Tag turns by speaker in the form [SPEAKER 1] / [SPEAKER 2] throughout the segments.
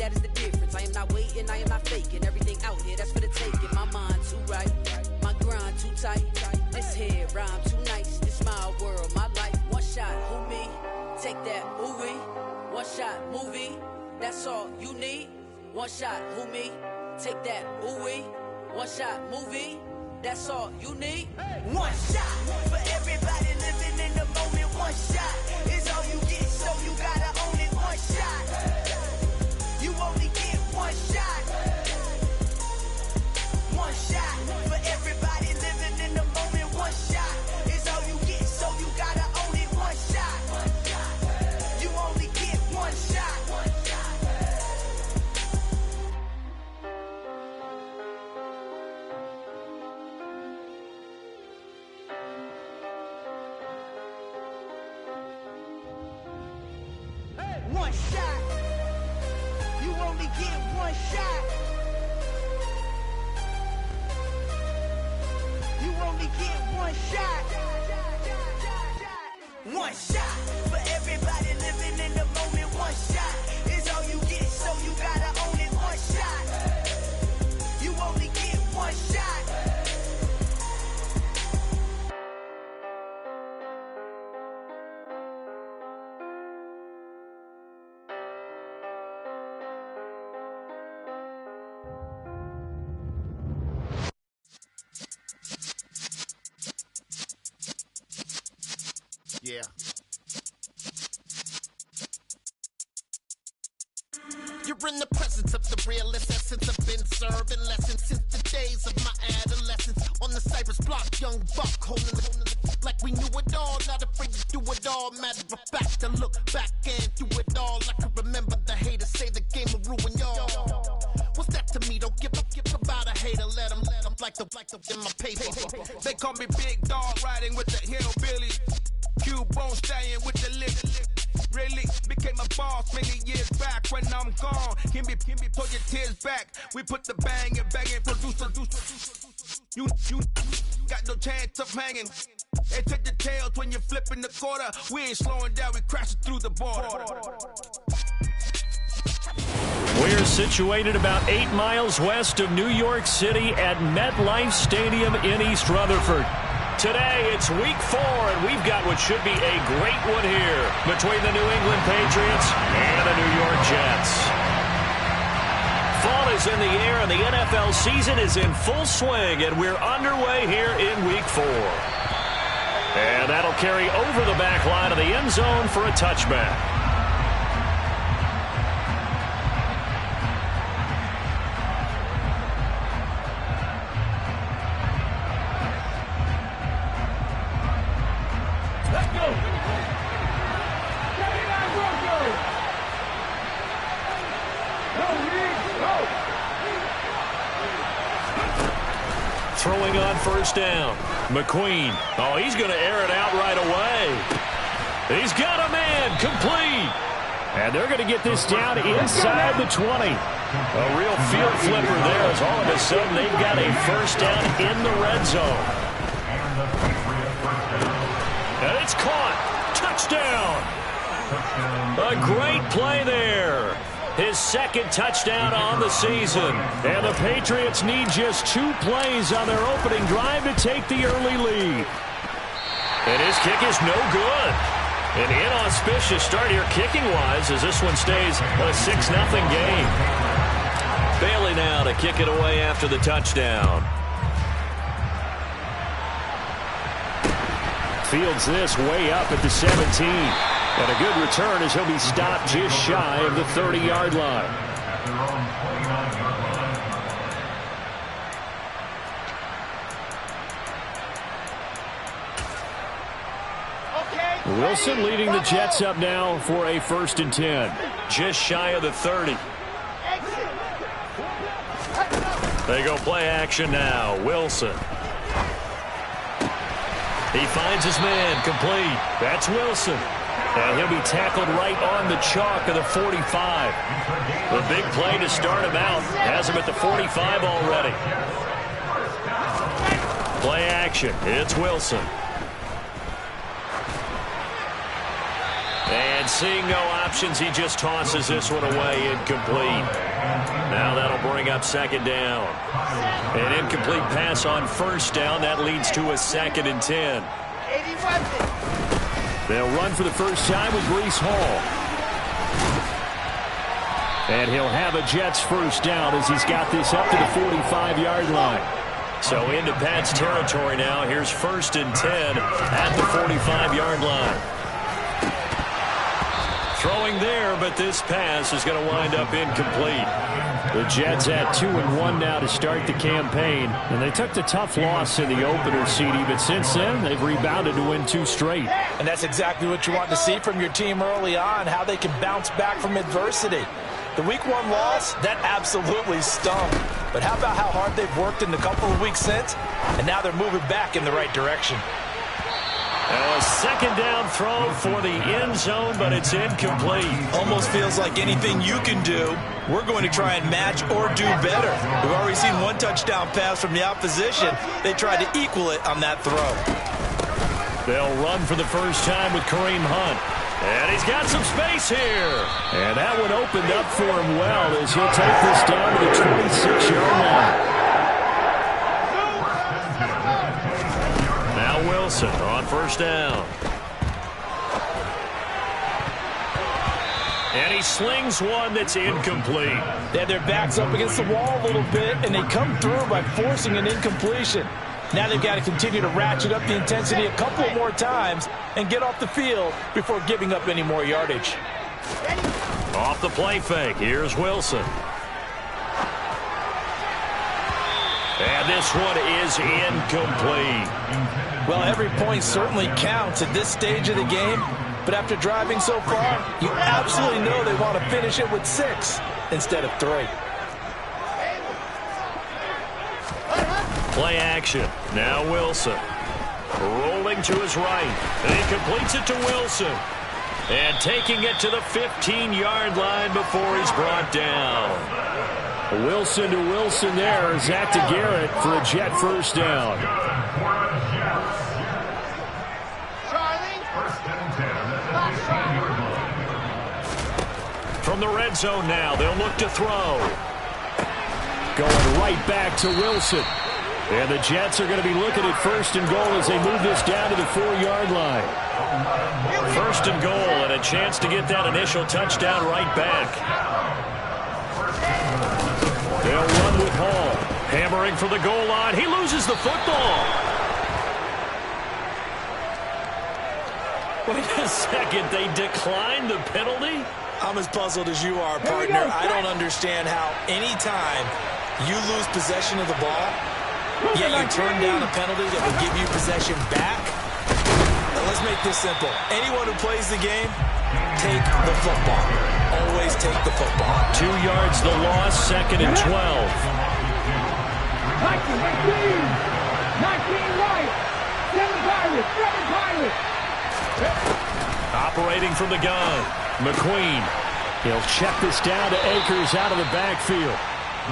[SPEAKER 1] that is the difference. I am not waiting, I am not faking. Everything out here, that's for the taking. My mind too right, my grind too tight. This here rhyme too nice. This my world, my life. One shot, who me? Take that, ooh-wee. One shot, movie. That's all you need. One shot, who me? Take that, ooh-wee. One shot, movie. That's all you need.
[SPEAKER 2] One shot for everybody living in the moment. One shot is all you get, so you gotta own it. One shot. You only get one shot. One shot for everybody living in the moment. One shot is all you get, so you gotta own it. One shot. You only get one shot. One shot. You only get one shot. You only get one shot. One shot for everybody living in the moment. One shot is all you get, so you gotta own it. One shot. You only get one shot.
[SPEAKER 3] Yeah. You're in the presence of the realest essence. I've been serving lessons since the days of my adolescence. On the Cypress block, young buck holding it like we knew it all. Not afraid to do it all. Matter of fact, I look back and do it all. I can remember the haters say the game will ruin y'all. What's that to me? Don't give about a hater. Let them like the in my paper.
[SPEAKER 4] They call me Big Dog, riding with the hillbillies. Cubone staying with the lick. Really became a boss many years back. When I'm gone, give me pull your tears back. We put the bang and producer. You got no chance of hanging. They take the tails when you're flipping the quarter. We ain't slowing down, we crashing through the border.
[SPEAKER 5] We're situated about 8 miles west of New York City at MetLife Stadium in East Rutherford. Today, it's week 4, and we've got what should be a great one here between the New England Patriots and the New York Jets. Fall is in the air, and the NFL season is in full swing, and we're underway here in week 4. And that'll carry over the back line of the end zone for a touchback. Throwing on first down. McQueen. Oh, he's going to air it out right away. He's got a man. Complete. And they're going to get this down inside the 20. A real field flipper there as all of a sudden they've got a first down in the red zone. And it's caught. Touchdown. A great play there. His second touchdown on the season. And the Patriots need just 2 plays on their opening drive to take the early lead. And his kick is no good. An inauspicious start here kicking-wise as this one stays a 6-0 game. Bailey now to kick it away after the touchdown. Fields this way up at the 17. And a good return as he'll be stopped just shy of the 30-yard line. Wilson leading the Jets up now for a 1st and 10. Just shy of the 30. They go play action now. Wilson. He finds his man. Complete. That's Wilson. And he'll be tackled right on the chalk of the 45. The big play to start him out has him at the 45 already. Play action. It's Wilson. And And seeing no options, he just tosses this one away, incomplete. Now that'll bring up second down. An incomplete pass on first down. That leads to a 2nd and 10. They'll run for the first time with Breece Hall. And he'll have a Jets first down as he's got this up to the 45-yard line. So into Pat's territory now. Here's 1st and 10 at the 45-yard line. Throwing there, but this pass is going to wind up incomplete. The Jets at 2-1 now to start the campaign. And they took the tough loss in the opener, CD, but since then they've rebounded to win 2 straight.
[SPEAKER 6] And that's exactly what you want to see from your team early on, how they can bounce back from adversity. The Week 1 loss, that absolutely stung. But how about how hard they've worked in the couple of weeks since? And now they're moving back in the right direction.
[SPEAKER 5] A second down throw for the end zone, but it's incomplete.
[SPEAKER 6] Almost feels like anything you can do, we're going to try and match or do better. We've already seen 1 touchdown pass from the opposition. They tried to equal it on that throw.
[SPEAKER 5] They'll run for the first time with Kareem Hunt. And he's got some space here. And that one opened up for him well as he'll take this down to the 26-yard line. Now Wilson on first down. And he slings one that's incomplete.
[SPEAKER 6] They had their backs up against the wall a little bit, and they come through by forcing an incompletion. Now they've got to continue to ratchet up the intensity a couple more times and get off the field before giving up any more yardage.
[SPEAKER 5] Off the play fake, here's Wilson. And this one is incomplete.
[SPEAKER 6] Well, every point certainly counts at this stage of the game, but after driving so far, you absolutely know they want to finish it with 6 instead of 3.
[SPEAKER 5] Play action. Now Wilson. Rolling to his right. And he completes it to Wilson. And taking it to the 15-yard line before he's brought down. Wilson to Wilson there. Zach to Garrett for a Jet first down. From the red zone now, they'll look to throw. Going right back to Wilson. And the Jets are going to be looking at 1st and goal as they move this down to the 4-yard line. 1st and goal and a chance to get that initial touchdown right back. They'll run with Hall. Hammering for the goal line. He loses the football. Wait a second. They declined the penalty?
[SPEAKER 6] I'm as puzzled as you are, partner. I don't understand how any time you lose possession of the ball, yet you turn down a penalty that will give you possession back. Now let's make this simple. Anyone who plays the game, take the football. Always take the football.
[SPEAKER 5] 2 yards the loss, 2nd and 12. 19 right. 7 Pirates. Operating from the gun. McQueen. He'll check this down to Akers out of the backfield.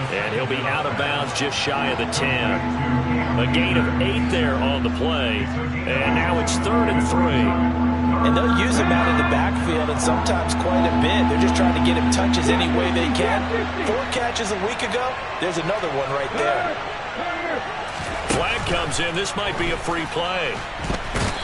[SPEAKER 5] And he'll be out of bounds just shy of the 10. A gain of 8 there on the play. And now it's 3rd and 3.
[SPEAKER 6] And they'll use him out of the backfield, and sometimes quite a bit. They're just trying to get him touches any way they can. 4 catches a week ago. There's another one right there.
[SPEAKER 5] Flag comes in. This might be a free play.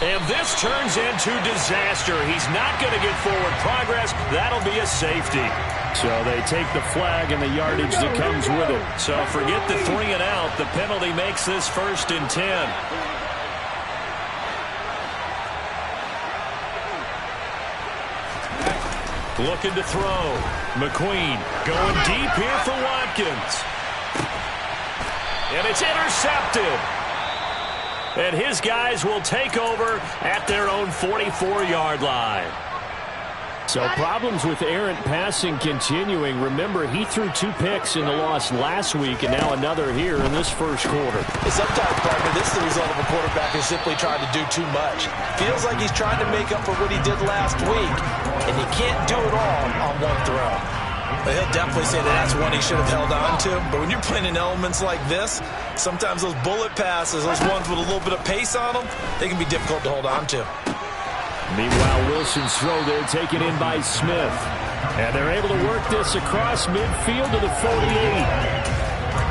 [SPEAKER 5] And this turns into disaster. He's not going to get forward progress. That'll be a safety. So they take the flag and the yardage that comes with it. So forget the 3 and out. The penalty makes this 1st and 10. Looking to throw. McQueen going deep here for Watkins. And it's intercepted. And his guys will take over at their own 44-yard line. So problems with errant passing continuing. Remember, he threw 2 picks in the loss last week and now another here in this first quarter.
[SPEAKER 6] Sometimes, partner, this is the result of a quarterback who's simply trying to do too much. Feels like he's trying to make up for what he did last week, and he can't do it all on one throw. But he'll definitely say that that's one he should have held on to. But when you're playing in elements like this, sometimes those bullet passes, those ones with a little bit of pace on them, they can be difficult to hold on to.
[SPEAKER 5] Meanwhile, Wilson's throw there taken in by Smith. And they're able to work this across midfield to the 48.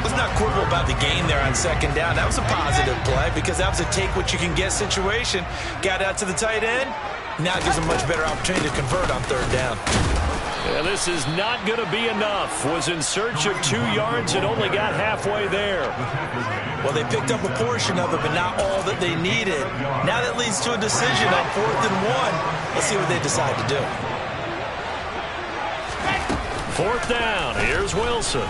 [SPEAKER 6] Was not quibble about the gain there on second down. That was a positive play because that was a take-what-you-can-get situation. Got out to the tight end. Now it gives them a much better opportunity to convert on third down.
[SPEAKER 5] Yeah, this is not going to be enough. Was in search of 2 yards and only got halfway there.
[SPEAKER 6] Well, they picked up a portion of it, but not all that they needed. Now that leads to a decision on 4th and 1. Let's see what they decide to do.
[SPEAKER 5] 4th down. Here's Wilson.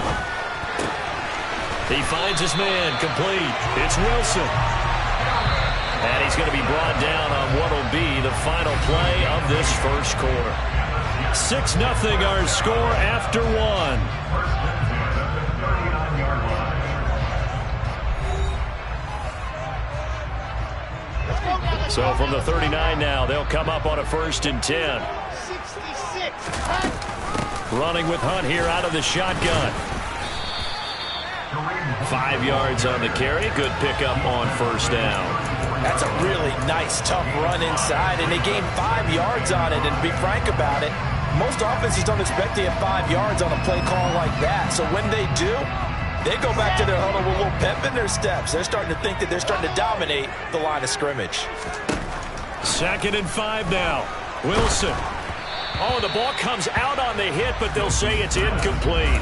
[SPEAKER 5] He finds his man complete. It's Wilson. And he's going to be brought down on what will be the final play of this first quarter. 6-0 our score after 1. So from the 39 now, they'll come up on a 1st and 10.
[SPEAKER 2] 66.
[SPEAKER 5] Running with Hunt here out of the shotgun. 5 yards on the carry. Good pickup on 1st down.
[SPEAKER 6] That's a really nice, tough run inside, and they gained 5 yards on it. And to be frank about it, most offenses don't expect to get 5 yards on a play call like that. So when they do, they go back to their huddle with a little pep in their steps. They're starting to think that they're starting to dominate the line of scrimmage.
[SPEAKER 5] 2nd and 5 now. Wilson. Oh, the ball comes out on the hit, but they'll say it's incomplete.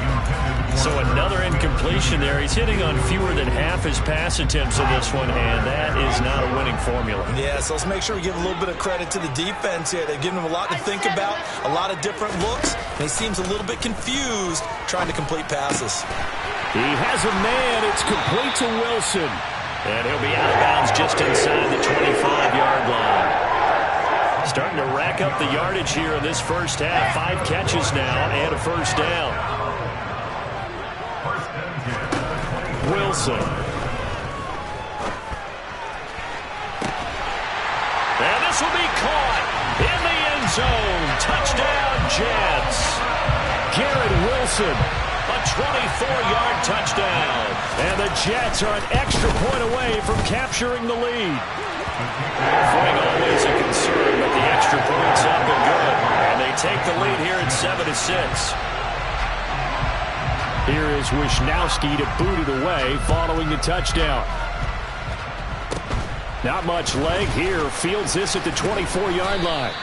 [SPEAKER 5] So another incompletion there. He's hitting on fewer than half his pass attempts in this one, and that is not a winning formula.
[SPEAKER 6] Yeah, so let's make sure we give a little bit of credit to the defense here. They've given him a lot to think about, a lot of different looks, and he seems a little bit confused trying to complete passes.
[SPEAKER 5] He has a man. It's complete to Wilson. And he'll be out of bounds just inside the 25-yard line. Starting to rack up the yardage here in this first half. 5 catches now and a 1st down. Wilson. And this will be caught in the end zone. Touchdown, Jets. Garrett Wilson, a 24-yard touchdown. And the Jets are an extra point away from capturing the lead. Fling always a concern, but the extra point's up and good. And they take the lead here at 7-6. Here is Wisnowski to boot it away following the touchdown. Not much leg here. Fields this at the 24-yard line.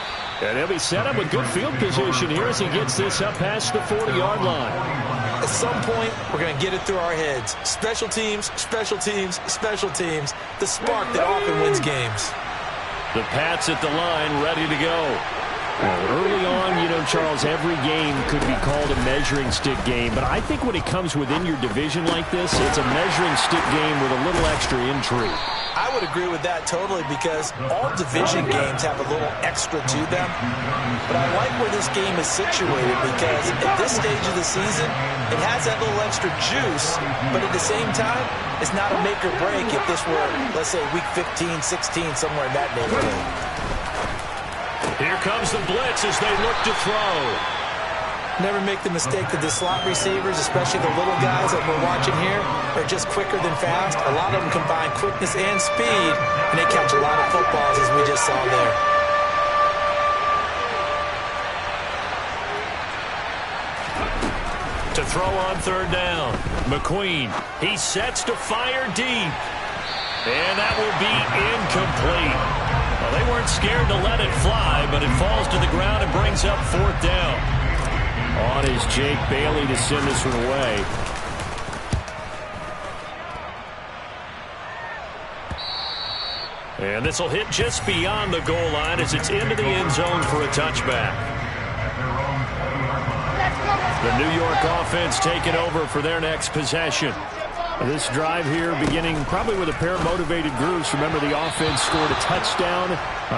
[SPEAKER 5] And he'll be set up with good field position here as he gets this up past the 40-yard line.
[SPEAKER 6] At some point, we're going to get it through our heads. Special teams, special teams, special teams. The spark that often wins games.
[SPEAKER 5] The Pats at the line, ready to go. Well, early on, you know, Charles, every game could be called a measuring stick game. But I think when it comes within your division like this, it's a measuring stick game with a little extra intrigue.
[SPEAKER 6] I would agree with that totally because all division games have a little extra to them. But I like where this game is situated because at this stage of the season, it has that little extra juice, but at the same time, it's not a make or break if this were, let's say, week 15, 16, somewhere in that neighborhood.
[SPEAKER 5] Here comes the blitz as they look to throw.
[SPEAKER 6] Never make the mistake that the slot receivers, especially the little guys that we're watching here, are just quicker than fast. A lot of them combine quickness and speed, and they catch a lot of footballs, as we just saw there.
[SPEAKER 5] To throw on 3rd down, McQueen. He sets to fire deep. And that will be incomplete. Well, they weren't scared to let it fly, but it falls to the ground and brings up 4th down. On is Jake Bailey to send this one away. And this will hit just beyond the goal line as it's into the end zone for a touchback. The New York offense taking over for their next possession. This drive here beginning probably with a pair of motivated groups. Remember, the offense scored a touchdown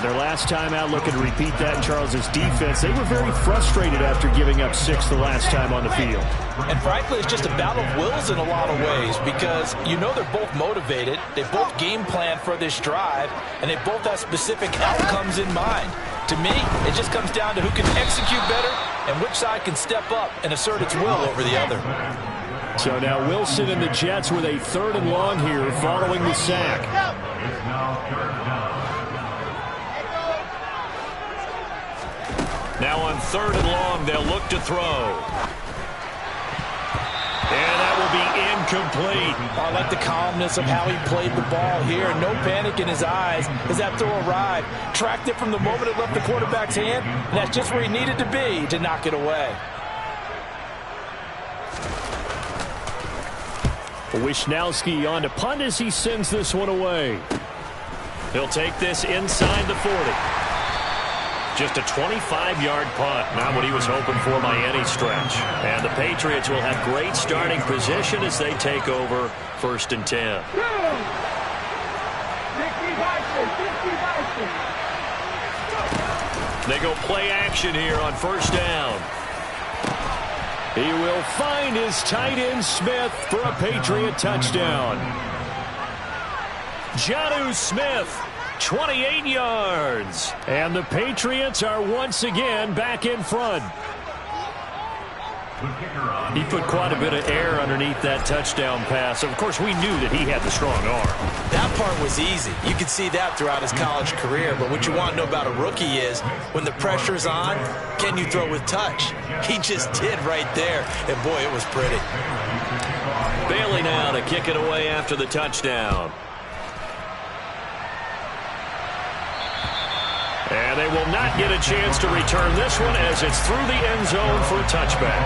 [SPEAKER 5] their last time out. Looking to repeat that in Charles's defense. They were very frustrated after giving up 6 the last time on the field.
[SPEAKER 6] And frankly, it's just a battle of wills in a lot of ways because you know they're both motivated. They both game plan for this drive, and they both have specific outcomes in mind. To me, it just comes down to who can execute better and which side can step up and assert its will over the other.
[SPEAKER 5] So now Wilson and the Jets with a 3rd and long here following the sack. Now on 3rd and long, they'll look to throw. And that will be incomplete.
[SPEAKER 6] I like the calmness of how he played the ball here. No panic in his eyes as that throw arrived. Tracked it from the moment it left the quarterback's hand, and that's just where he needed to be to knock it away.
[SPEAKER 5] Wishnowski on to punt as he sends this one away. He'll take this inside the 40. Just a 25-yard punt. Not what he was hoping for by any stretch. And the Patriots will have great starting position as they take over 1st and 10. They go play action here on 1st down. He will find his tight end Smith for a Patriot touchdown. Jonnu Smith, 28 yards. And the Patriots are once again back in front. He put quite a bit of air underneath that touchdown pass. Of course, we knew that he had the strong arm.
[SPEAKER 6] That part was easy. You could see that throughout his college career. But what you want to know about a rookie is when the pressure's on, can you throw with touch? He just did right there. And, boy, it was pretty.
[SPEAKER 5] Bailey now to kick it away after the touchdown. And they will not get a chance to return this one as it's through the end zone for a touchback.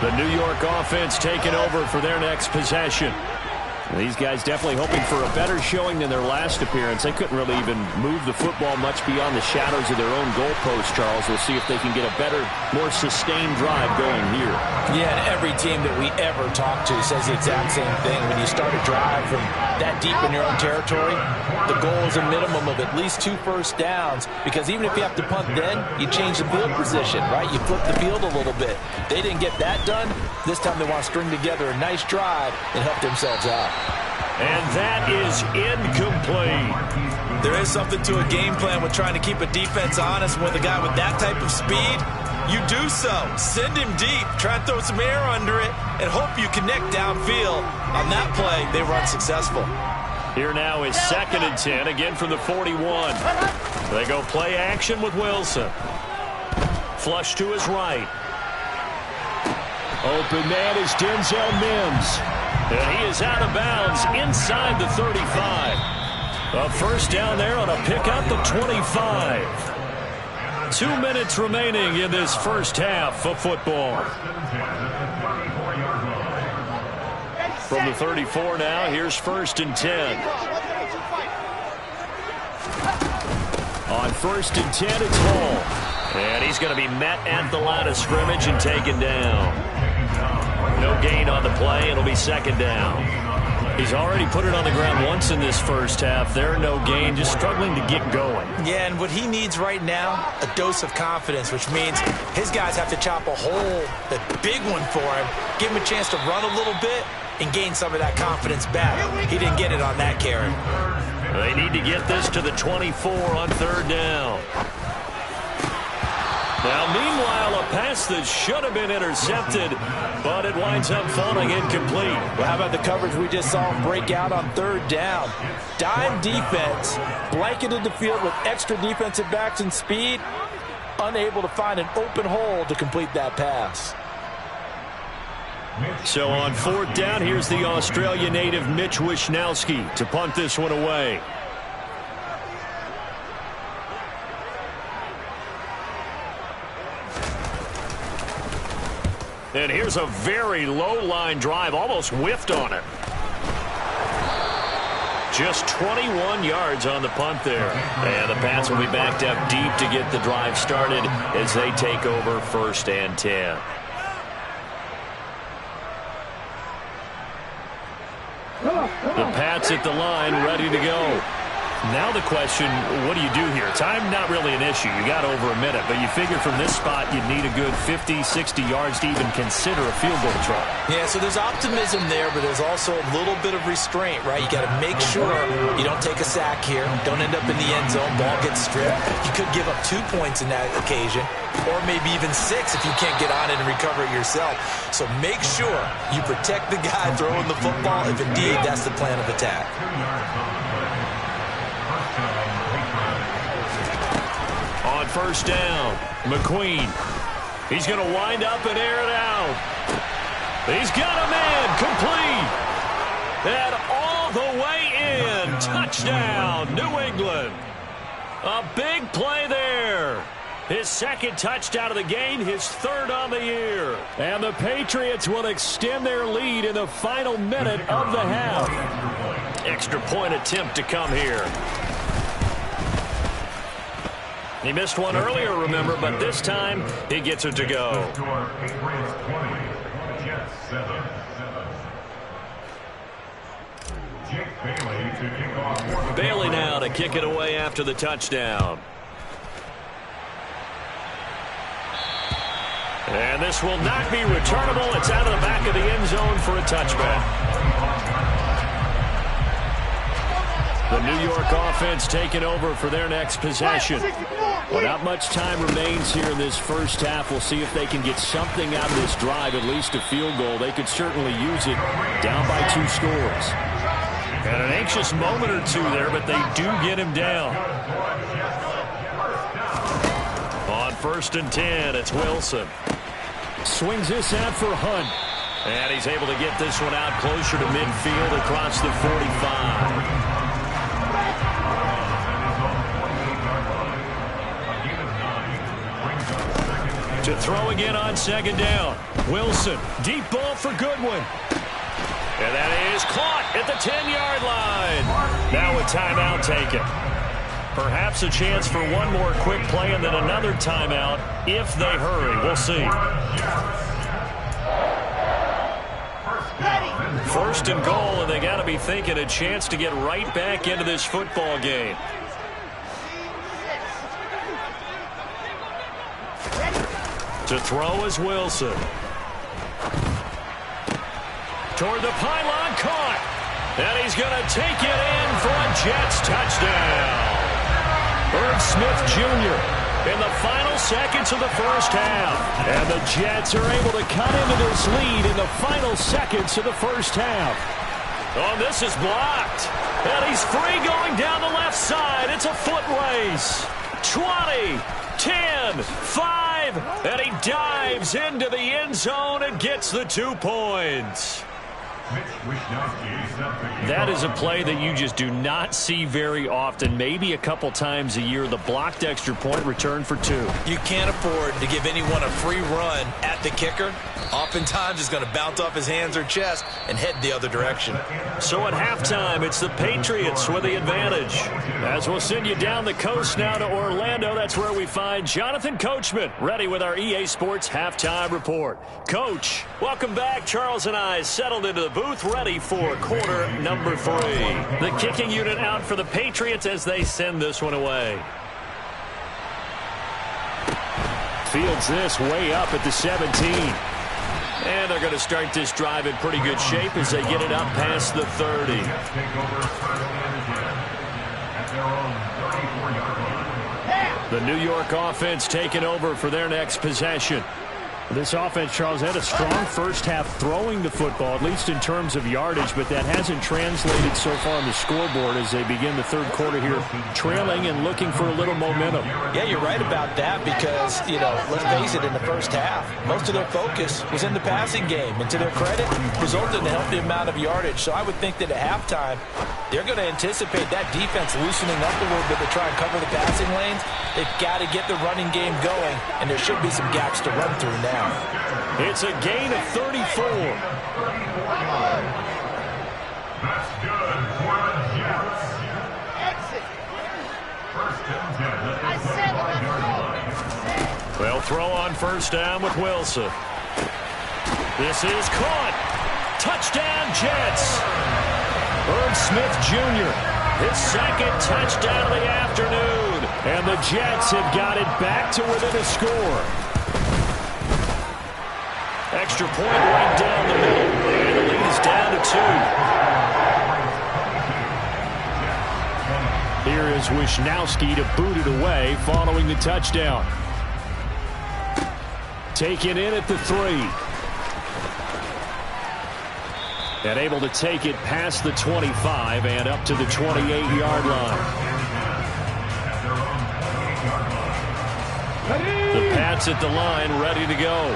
[SPEAKER 5] The New York offense taking over for their next possession. These guys definitely hoping for a better showing than their last appearance. They couldn't really even move the football much beyond the shadows of their own goalpost, Charles. We'll see if they can get a better, more sustained drive going here.
[SPEAKER 6] Yeah, and every team that we ever talk to says the exact same thing. When you start a drive from that deep in your own territory, the goal is a minimum of at least 2 first downs, because even if you have to punt then, you change the field position, right? You flip the field a little bit. They didn't get that done. This time they want to string together a nice drive and help themselves out.
[SPEAKER 5] And that is incomplete.
[SPEAKER 6] There is something to a game plan with trying to keep a defense honest. With a guy with that type of speed, you do so. Send him deep, try and throw some air under it, and hope you connect downfield. On that play, they run successful.
[SPEAKER 5] Here now is 2nd and 10, again from the 41. They go play action with Wilson. Flush to his right. Open man is Denzel Mims. And he is out of bounds inside the 35. A first down there on a pickup of 25. 2 minutes remaining in this first half of football. From the 34 now, here's 1st and 10. On 1st and 10, it's Hall. And he's going to be met at the line of scrimmage and taken down. No gain on the play. It'll be 2nd down. He's already put it on the ground once in this first half. There, no gain, just struggling to get going.
[SPEAKER 6] Yeah, and what he needs right now, a dose of confidence, which means his guys have to chop a hole, a big one for him, give him a chance to run a little bit and gain some of that confidence back. He didn't get it on that carry.
[SPEAKER 5] They need to get this to the 24 on 3rd down. Now, meanwhile, a pass that should have been intercepted, but it winds up falling incomplete.
[SPEAKER 6] Well, how about the coverage we just saw him break out on 3rd down? Dime defense, blanketed the field with extra defensive backs and speed, unable to find an open hole to complete that pass.
[SPEAKER 5] So on 4th down, here's the Australia native Mitch Wishnowski to punt this one away. And here's a very low line drive, almost whiffed on it. Just 21 yards on the punt there. And the Pats will be backed up deep to get the drive started as they take over 1st and 10. The Pats at the line, ready to go. Now the question, what do you do here? Time, not really an issue. You got over a minute, but you figure from this spot you'd need a good 50, 60 yards to even consider a field goal try.
[SPEAKER 6] Yeah, so there's optimism there, but there's also a little bit of restraint, right? You got to make sure you don't take a sack here, don't end up in the end zone, ball gets stripped. You could give up 2 points in that occasion, or maybe even 6 if you can't get on it and recover it yourself. So make sure you protect the guy throwing the football if indeed that's the plan of attack.
[SPEAKER 5] On first down, McQueen. He's going to wind up and air it out. He's got a man, complete. And all the way in. Touchdown, New England. A big play there. His second touchdown of the game, his third on the year. And the Patriots will extend their lead in the final minute of the half. Extra point attempt to come here. He missed one earlier, remember, but this time he gets it to go. Bailey now to kick it away after the touchdown. And this will not be returnable. It's out of the back of the end zone for a touchback. The New York offense taking over for their next possession. Well, not much time remains here in this first half. We'll see if they can get something out of this drive, at least a field goal. They could certainly use it down by 2 scores. And an anxious moment or two there, but they do get him down. On first and 10, it's Wilson. Swings this out for Hunt. And he's able to get this one out closer to midfield across the 45. To throw again on second down. Wilson, deep ball for Goodwin. And that is caught at the 10-yard line. Now a timeout taken. Perhaps a chance for one more quick play and then another timeout if they hurry. We'll see. First and goal, and they got to be thinking a chance to get right back into this football game. To throw is Wilson. Toward the pylon, caught. And he's going to take it in for a Jets touchdown. Irv Smith Jr. in the final seconds of the first half. And the Jets are able to cut into this lead in the final seconds of the first half. Oh, this is blocked. And he's free going down the left side. It's a foot race. 20, 10, 5, and he dives into the end zone and gets the 2 points. That is a play that you just do not see very often, maybe a couple times a year. The blocked extra point return for 2.
[SPEAKER 6] You can't afford to give anyone a free run at the kicker. Oftentimes it's going to bounce off his hands or chest and head the other direction.
[SPEAKER 5] So at halftime, it's the Patriots with the advantage. As we'll send you down the coast now to Orlando, that's where we find Jonathan Coachman, ready with our EA Sports Halftime Report. Coach, welcome back. Charles and I settled into the booth, ready for quarter number 3. The kicking unit out for the Patriots as they send this one away. Fields this way up at the 17. And they're going to start this drive in pretty good shape as they get it up past the 30. The New York offense taking over for their next possession. This offense, Charles, had a strong first half throwing the football, at least in terms of yardage, but that hasn't translated so far on the scoreboard as they begin the third quarter here, trailing and looking for a little momentum.
[SPEAKER 6] Yeah, you're right about that because, let's face it, in the first half, most of their focus was in the passing game, and to their credit, resulted in a healthy amount of yardage. So I would think that at halftime, they're going to anticipate that defense loosening up a little bit to try and cover the passing lanes. They've got to get the running game going, and there should be some gaps to run through now.
[SPEAKER 5] It's a gain of 34.
[SPEAKER 7] That's good for the Jets. Exit. First and 10.
[SPEAKER 5] They'll throw on first down with Wilson. This is caught. Touchdown, Jets. Irv Smith Jr. his second touchdown of the afternoon. And the Jets have got it back to within a score. Extra point right down the middle. And the lead is down to 2. Here is Wisnowski to boot it away following the touchdown. Taken in at the 3. And able to take it past the 25 and up to the 28-yard line. The Pats at the line, ready to go.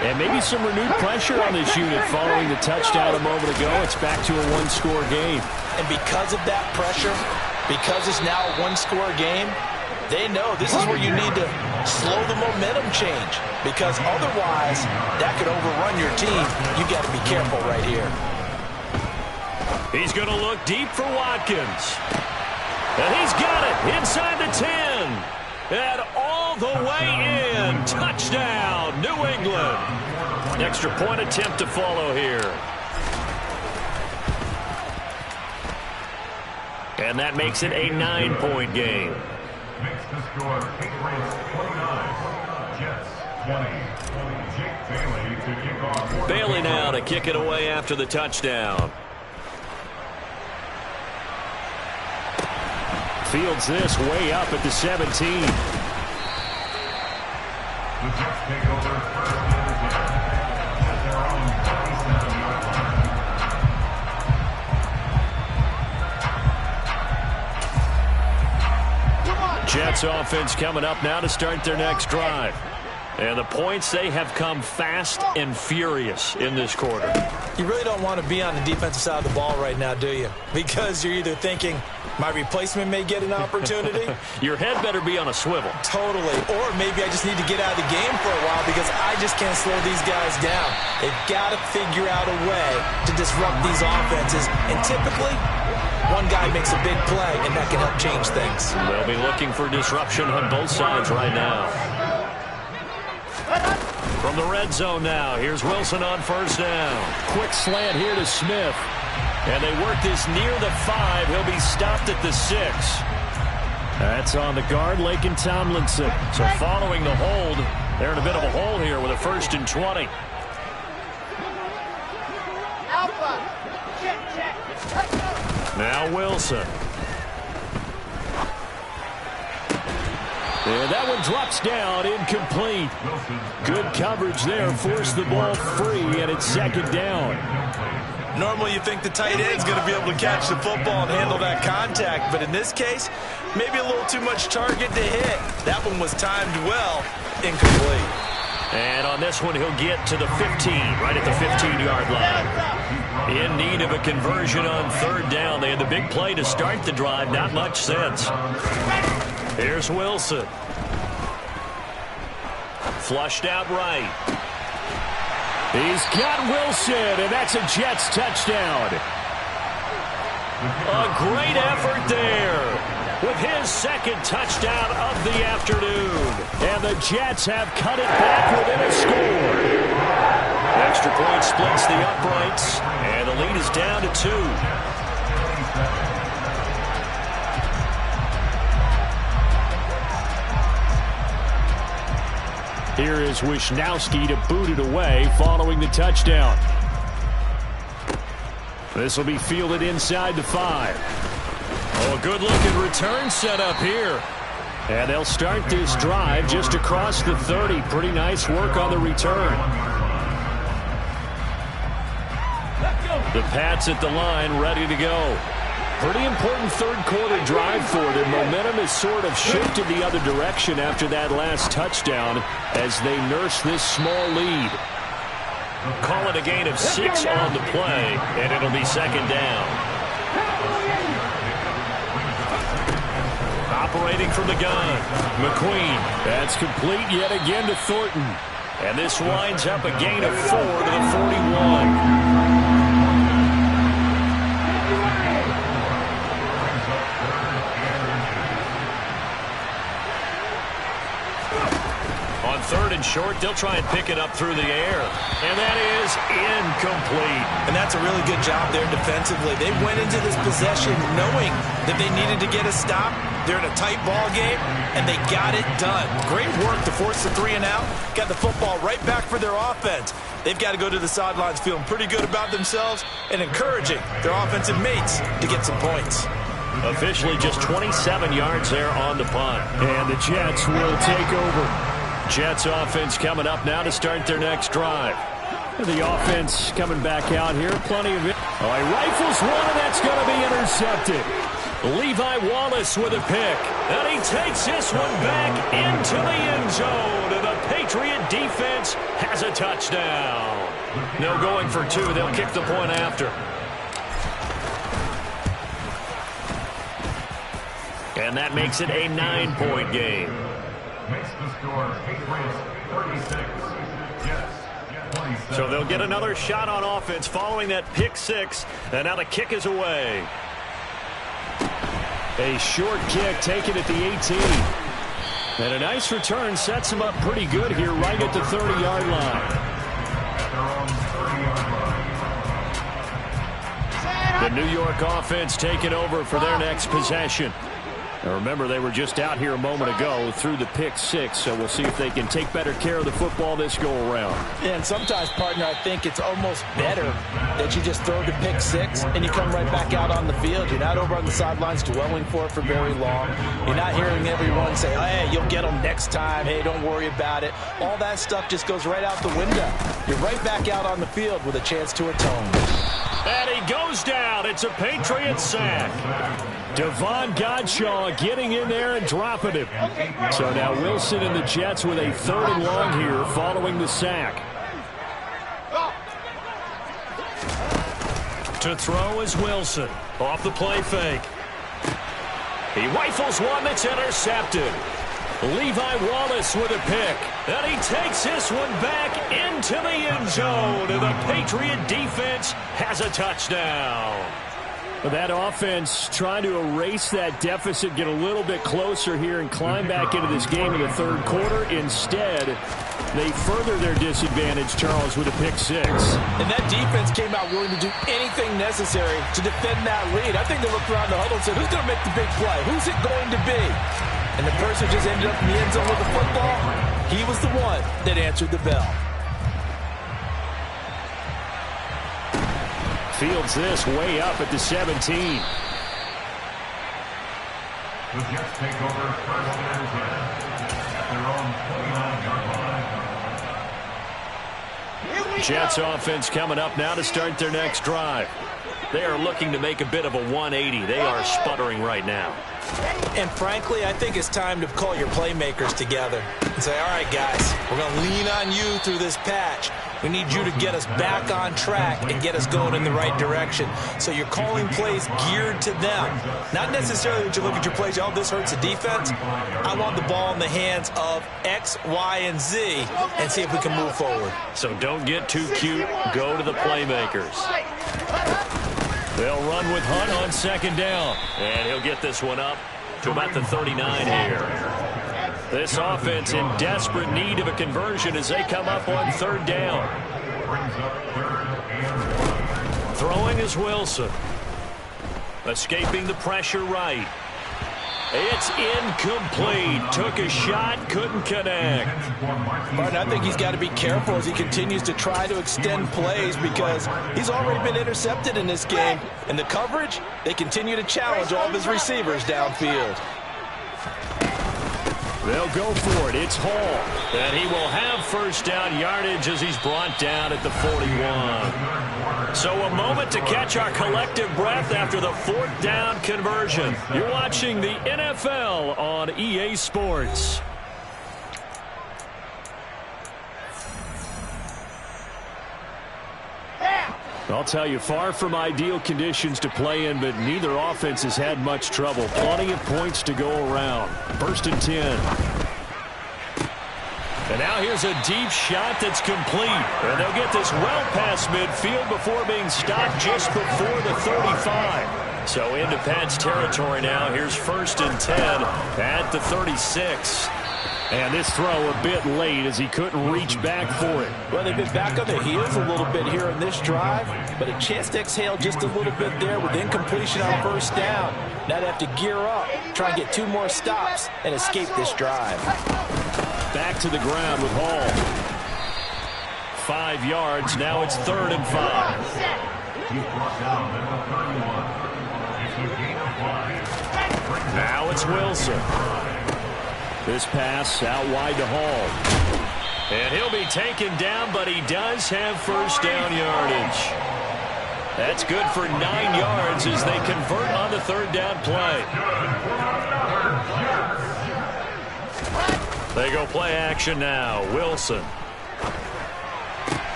[SPEAKER 5] And maybe some renewed pressure on this unit following the touchdown a moment ago. It's back to a one-score game.
[SPEAKER 6] And because of that pressure, because it's now a one-score game, they know this is where you need to slow the momentum change. Because otherwise, that could overrun your team. You got to be careful right here.
[SPEAKER 5] He's going to look deep for Watkins. And he's got it inside the 10. And all the way in. Touchdown, New England. Extra point attempt to follow here. And that makes it a 9-point game.
[SPEAKER 7] Makes the score, King Race 29, Jets 20. Jake Bailey to kick off.
[SPEAKER 5] Bailey now to kick it away after the touchdown. Fields this way up at the 17.
[SPEAKER 7] The Jets take over first and 10 at their own 27-yard line.
[SPEAKER 5] Jets offense coming up now to start their next drive. And the points, they have come fast and furious in this quarter.
[SPEAKER 6] You really don't want to be on the defensive side of the ball right now, do you? Because you're either thinking, my replacement may get an opportunity.
[SPEAKER 5] Your head better be on a swivel.
[SPEAKER 6] Totally. Or maybe I just need to get out of the game for a while because I just can't slow these guys down. They've got to figure out a way to disrupt these offenses. And typically, one guy makes a big play, and that can help change things.
[SPEAKER 5] They'll be looking for disruption on both sides right now. From the red zone now, here's Wilson on first down. Quick slant here to Smith. And they work this near the 5. He'll be stopped at the 6. That's on the guard, Laken Tomlinson. So following the hold, they're in a bit of a hole here with a 1st and 20. Now Wilson. And that one drops down, incomplete. Good coverage there, forced the ball free, and it's 2nd down.
[SPEAKER 6] Normally you think the tight end's going to be able to catch the football and handle that contact, but in this case, maybe a little too much target to hit. That one was timed well, incomplete.
[SPEAKER 5] And on this one, he'll get to the 15, right at the 15-yard line. In need of a conversion on 3rd down. They had the big play to start the drive, not much sense. Here's Wilson. Flushed out right. He's got Wilson, and that's a Jets touchdown. A great effort there with his 2nd touchdown of the afternoon. And the Jets have cut it back within a score. Extra point splits the uprights, and the lead is down to 2. Here is Wisnowski to boot it away following the touchdown. This will be fielded inside the 5. Oh, a good-looking return set up here. And they'll start this drive just across the 30. Pretty nice work on the return. The Pats at the line, ready to go. Pretty important 3rd quarter drive for them. Momentum has sort of shifted the other direction after that last touchdown as they nurse this small lead. Call it a gain of 6 on the play, and it'll be 2nd down. Operating from the gun, McQueen. That's complete yet again to Thornton. And this winds up a gain of 4 to the 41. On On 3rd and short, they'll try and pick it up through the air. And that is incomplete.
[SPEAKER 6] And that's a really good job there defensively. They went into this possession knowing that they needed to get a stop. They're in a tight ball game, and they got it done. Great work to force the 3 and out. Got the football right back for their offense. They've got to go to the sidelines feeling pretty good about themselves and encouraging their offensive mates to get some points.
[SPEAKER 5] Officially just 27 yards there on the punt. And the Jets will take over. Jets offense coming up now to start their next drive. The offense coming back out here. Plenty of it. Oh, he rifles one, and that's going to be intercepted. Levi Wallace with a pick. And he takes this one back into the end zone. And the Patriot defense has a touchdown. No going for 2. They'll kick the point after. And that makes it a 9-point game.
[SPEAKER 7] Makes the score 8 wins, 36. Jets, 27.
[SPEAKER 5] So they'll get another shot on offense following that pick 6. And now the kick is away. A short kick taken at the 18. And a nice return sets him up pretty good here right at the 30-yard line. The New York offense taking over for their next possession. Now remember, they were just out here a moment ago through the pick 6, so we'll see if they can take better care of the football this go-around.
[SPEAKER 6] Yeah, and sometimes, partner, I think it's almost better that you just throw the pick 6 and you come right back out on the field. You're not over on the sidelines dwelling for it for very long. You're not hearing everyone say, oh, hey, you'll get them next time. Hey, don't worry about it. All that stuff just goes right out the window. You're right back out on the field with a chance to atone.
[SPEAKER 5] And he goes down. It's a Patriot sack. Devon Godshaw getting in there and dropping him. So now Wilson and the Jets with a 3rd and long here following the sack. To throw is Wilson. Off the play fake. He rifles one that's intercepted. Levi Wallace with a pick. And he takes this one back into the end zone. And the Patriot defense has a touchdown. That offense trying to erase that deficit, get a little bit closer here and climb back into this game in the 3rd quarter. Instead, they further their disadvantage, Charles, with a pick 6.
[SPEAKER 6] And that defense came out willing to do anything necessary to defend that lead. I think they looked around the huddle and said, who's going to make the big play? Who's it going to be? And the person just ended up in the end zone with the football. He was the one that answered the bell.
[SPEAKER 5] Fields this way up at the 17.
[SPEAKER 7] The Jets take over 1st and 10 at their own 29-yard line.
[SPEAKER 5] Jets offense coming up now to start their next drive. They are looking to make a bit of a 180. They are sputtering right now.
[SPEAKER 6] And frankly, I think it's time to call your playmakers together and say, all right, guys, we're going to lean on you through this patch. We need you to get us back on track and get us going in the right direction. So you're calling plays geared to them. Not necessarily that you look at your plays, oh, this hurts the defense. I want the ball in the hands of X, Y, and Z and see if we can move forward.
[SPEAKER 5] So don't get too cute. Go to the playmakers. They'll run with Hunt on 2nd down. And he'll get this one up to about the 39 here. This offense in desperate need of a conversion as they come up on 3rd down. Throwing is Wilson. Escaping the pressure right. It's incomplete. Took a shot, couldn't connect.
[SPEAKER 6] But I think he's got to be careful as he continues to try to extend plays because he's already been intercepted in this game. And the coverage, they continue to challenge all of his receivers downfield.
[SPEAKER 5] They'll go for it. It's Hall. And he will have 1st down yardage as he's brought down at the 41. So a moment to catch our collective breath after the 4th down conversion. You're watching the NFL on EA Sports. I'll tell you, far from ideal conditions to play in, but neither offense has had much trouble. Plenty of points to go around. 1st and 10. And now here's a deep shot that's complete. And they'll get this well past midfield before being stopped just before the 35. So into Pat's territory now. Here's 1st and 10 at the 36. And this throw a bit late as he couldn't reach back for it.
[SPEAKER 6] Well, they've been back on their heels a little bit here in this drive, but a chance to exhale just a little bit there with incompletion on first down. Now they have to gear up, try and get 2 more stops, and escape this drive.
[SPEAKER 5] Back to the ground with Hall. 5 yards. Now it's 3rd and 5.
[SPEAKER 7] He's brought down at the 31. It's a gain of 5.
[SPEAKER 5] Now it's Wilson. This pass out wide to Hall. And he'll be taken down, but he does have first down yardage. That's good for 9 yards as they convert on the 3rd down play. They go play action now. Wilson.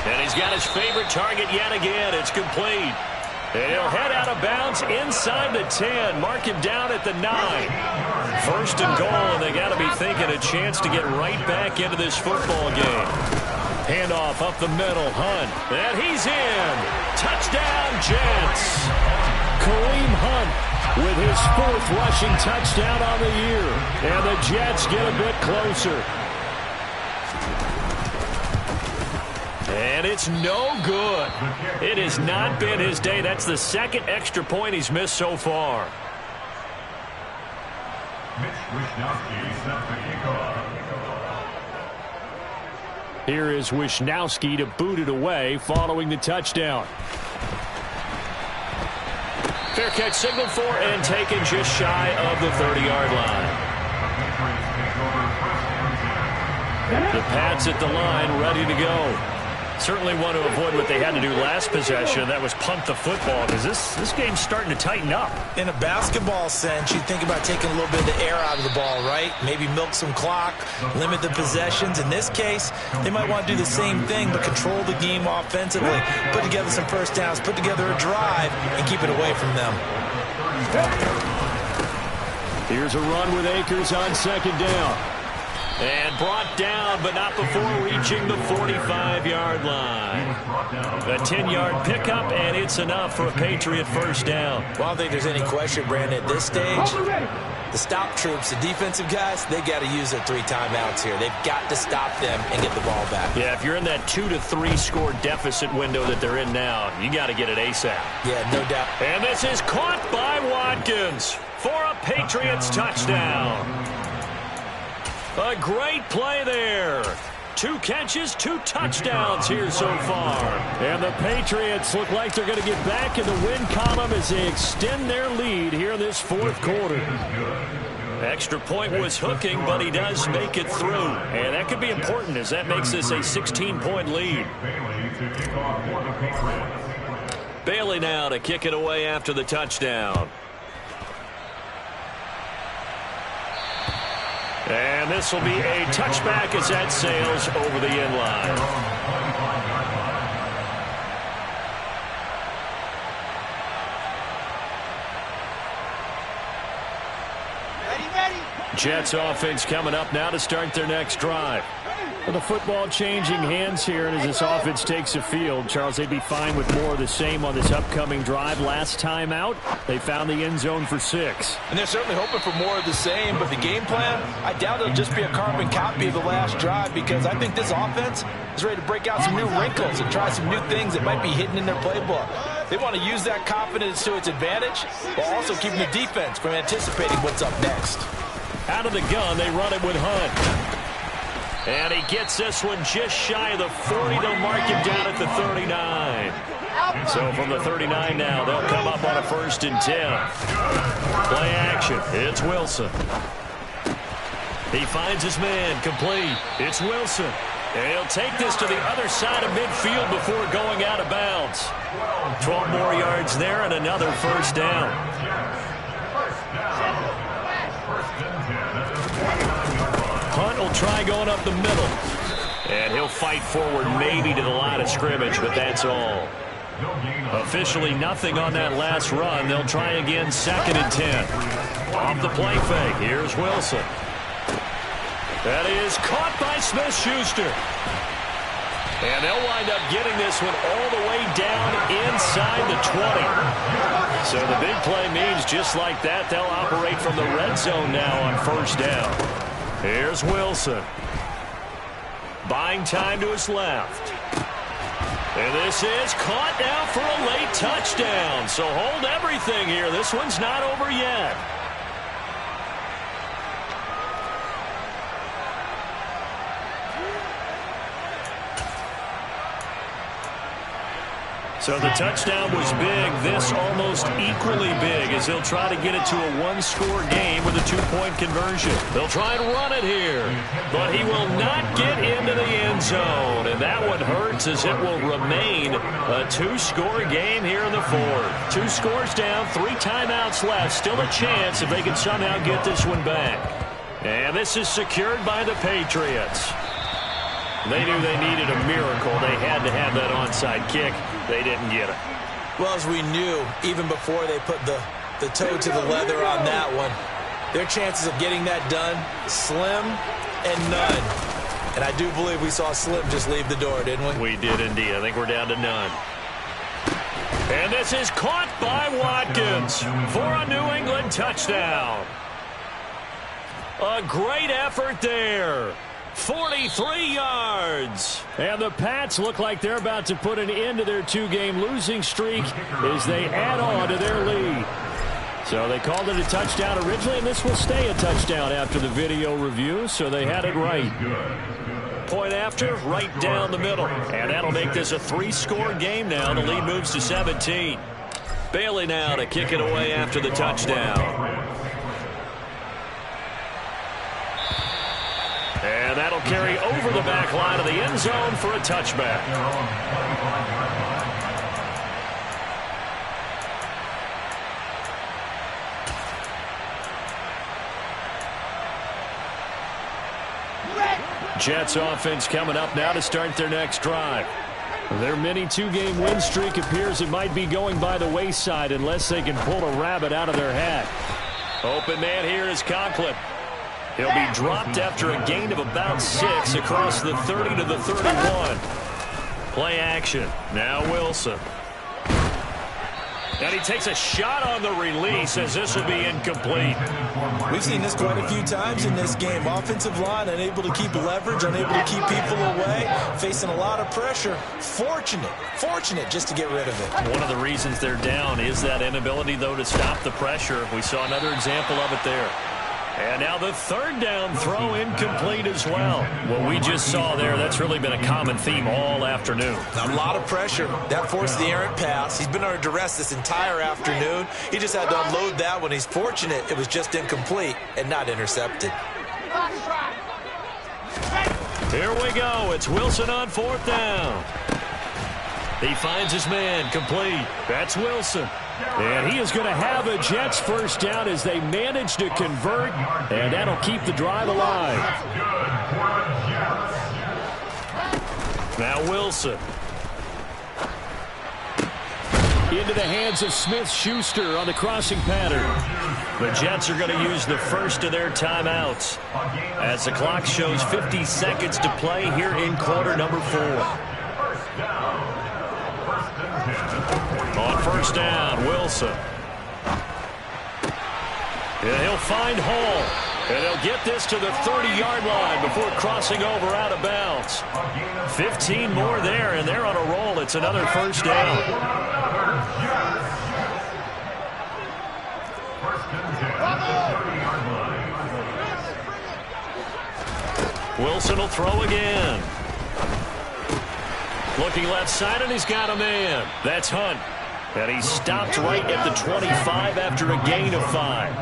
[SPEAKER 5] And he's got his favorite target yet again. It's complete. And he'll head out of bounds inside the 10. Mark him down at the 9. 1st and goal, and they got to be thinking a chance to get right back into this football game. Handoff up the middle. Hunt. And he's in. Touchdown, Jets. Kareem Hunt with his 4th rushing touchdown on the year. And the Jets get a bit closer. And it's no good. It has not been his day. That's the 2nd extra point he's missed so far. Here is Wishnowski to boot it away following the touchdown. Fair catch signaled for and taken just shy of the 30-yard line. The Pats at the line ready to go. Certainly want to avoid what they had to do last possession. That was punt the football because this game's starting to tighten up.
[SPEAKER 6] In a basketball sense, you think about taking a little bit of the air out of the ball, right? Maybe milk some clock, limit the possessions. In this case, they might want to do the same thing, but control the game offensively, put together some first downs, put together a drive, and keep it away from them.
[SPEAKER 5] Here's a run with Akers on 2nd down. And brought down, but not before reaching the 45-yard line. A 10-yard pickup, and it's enough for a Patriot first down.
[SPEAKER 6] Well, I don't think there's any question, Brandon, at this stage, the stop troops, the defensive guys, they got to use their 3 timeouts here. They've got to stop them and get the ball back.
[SPEAKER 5] Yeah, if you're in that 2 to 3 score deficit window that they're in now, you got to get it ASAP.
[SPEAKER 6] Yeah, no doubt.
[SPEAKER 5] And this is caught by Watkins for a Patriots touchdown. A great play there. 2 catches, 2 touchdowns here so far. And the Patriots look like they're going to get back in the win column as they extend their lead here in this 4th quarter. Extra point was hooking, but he does make it through. And that could be important as that makes this a 16-point lead. Bailey now to kick it away after the touchdown. And this will be a touchback as that sails over the end line. Jets offense coming up now to start their next drive. Well, the football changing hands here, and as this offense takes the field, Charles, they'd be fine with more of the same on this upcoming drive. Last time out, they found the end zone for 6.
[SPEAKER 6] And they're certainly hoping for more of the same, but the game plan, I doubt it'll just be a carbon copy of the last drive because I think this offense is ready to break out some new wrinkles and try some new things that might be hidden in their playbook. They want to use that confidence to its advantage while also keeping the defense from anticipating what's up next.
[SPEAKER 5] Out of the gun, they run it with Hunt. And he gets this one just shy of the 40. They'll mark him down at the 39. So from the 39 now, they'll come up on a 1st and 10. Play action. It's Wilson. He finds his man complete. It's Wilson. And he'll take this to the other side of midfield before going out of bounds. 12 more yards there and another 1st down. Hunt will try going up the middle. And he'll fight forward maybe to the line of scrimmage, but that's all. Officially nothing on that last run. They'll try again 2nd and 10. Off the play fake. Here's Wilson. That is caught by Smith-Schuster. And they'll wind up getting this one all the way down inside the 20. So the big play means just like that, they'll operate from the red zone now on 1st down. Here's Wilson. Buying time to his left. And this is caught now for a late touchdown. So hold everything here. This one's not over yet. So the touchdown was big. This almost equally big as he'll try to get it to a one-score game with a two-point conversion. They'll try and run it here, but he will not get into the end zone. And that one hurts as it will remain a two-score game here in the fourth. 2 scores down, 3 timeouts left. Still a chance if they can somehow get this one back. And this is secured by the Patriots. They knew they needed a miracle. They had to have that onside kick. They didn't get it.
[SPEAKER 6] Well, as we knew, even before they put the toe to the leather on that one, their chances of getting that done, slim and none. And I do believe we saw Slim just leave the door, didn't we?
[SPEAKER 5] We did indeed. I think we're down to none. And this is caught by Watkins for a New England touchdown. A great effort there. 43 yards. And the Pats look like they're about to put an end to their 2-game losing streak as they add on to their lead. So they called it a touchdown originally, and this will stay a touchdown after the video review, so they had it right. Point after, right down the middle. And that'll make this a 3-score game now. The lead moves to 17. Bailey now to kick it away after the touchdown. And that'll carry over the back line of the end zone for a touchback. Jets offense coming up now to start their next drive. Their mini 2-game win streak appears it might be going by the wayside unless they can pull a rabbit out of their hat. Open man here is Conklin. He'll be dropped after a gain of about 6 across the 30 to the 31. Play action. Now Wilson. And he takes a shot on the release as this will be incomplete.
[SPEAKER 6] We've seen this quite a few times in this game. Offensive line unable to keep leverage, unable to keep people away, facing a lot of pressure. Fortunate just to get rid of it.
[SPEAKER 5] One of the reasons they're down is that inability, though, to stop the pressure. We saw another example of it there. And now the third down throw incomplete as well. What we just saw there, that's really been a common theme all afternoon.
[SPEAKER 6] A lot of pressure. That forced the errant pass. He's been under duress this entire afternoon. He just had to unload that one. He's fortunate it was just incomplete and not intercepted.
[SPEAKER 5] Here we go. It's Wilson on 4th down. He finds his man complete. That's Wilson. And he is going to have a Jets first down as they manage to convert, and that'll keep the drive alive. Now Wilson. Into the hands of Smith-Schuster on the crossing pattern. The Jets are going to use the first of their timeouts as the clock shows 50 seconds to play here in quarter number 4. On first down, Wilson. And he'll find Hall. And he'll get this to the 30-yard line before crossing over out of bounds. 15 more there, and they're on a roll. It's another first down. Wilson will throw again. Looking left side, and he's got a man. That's Hunt. And he stopped right at the 25 after a gain of 5.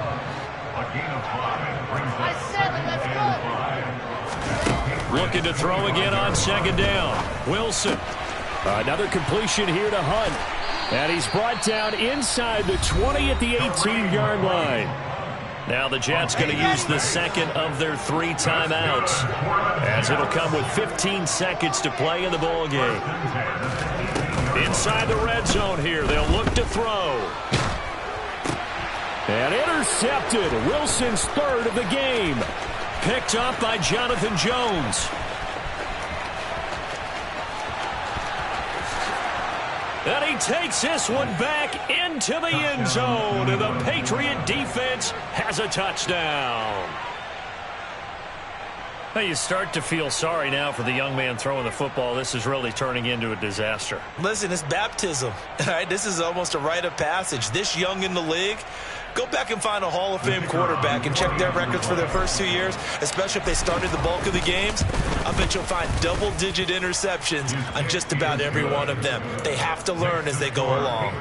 [SPEAKER 5] Looking to throw again on second down. Wilson. Another completion here to Hunt. And he's brought down inside the 20 at the 18-yard line. Now the Jets going to use the second of their 3 timeouts, as it'll come with 15 seconds to play in the ball game. Inside the red zone here, they'll look to throw. And intercepted. Wilson's 3rd of the game. Picked up by Jonathan Jones. And he takes this one back into the end zone. And the Patriot defense has a touchdown. Well, you start to feel sorry now for the young man throwing the football. This is really turning into a disaster.
[SPEAKER 6] Listen, it's baptism. All right, this is almost a rite of passage. This young in the league, go back and find a Hall of Fame quarterback and check their records for their first 2 years, especially if they started the bulk of the games. I bet you'll find double-digit interceptions on just about every one of them. They have to learn as they go along.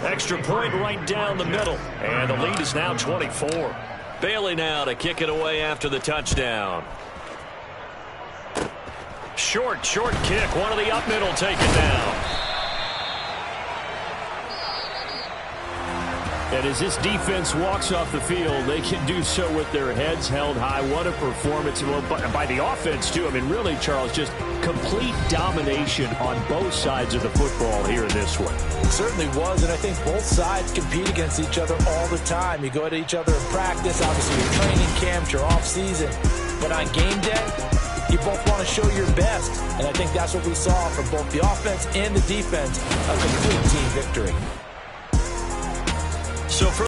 [SPEAKER 5] Extra point right down the middle, and the lead is now 24. Bailey now to kick it away after the touchdown. Short kick. One of the up middle taken down. And as this defense walks off the field, they can do so with their heads held high. What a performance by the offense, too. I mean, really, Charles, just complete domination on both sides of the football here in this one.
[SPEAKER 6] It certainly was, and I think both sides compete against each other all the time. You go at each other in practice, obviously your training camps, your off-season. But on game day, you both want to show your best. And I think that's what we saw from both the offense and the defense, a complete team victory.
[SPEAKER 5] So for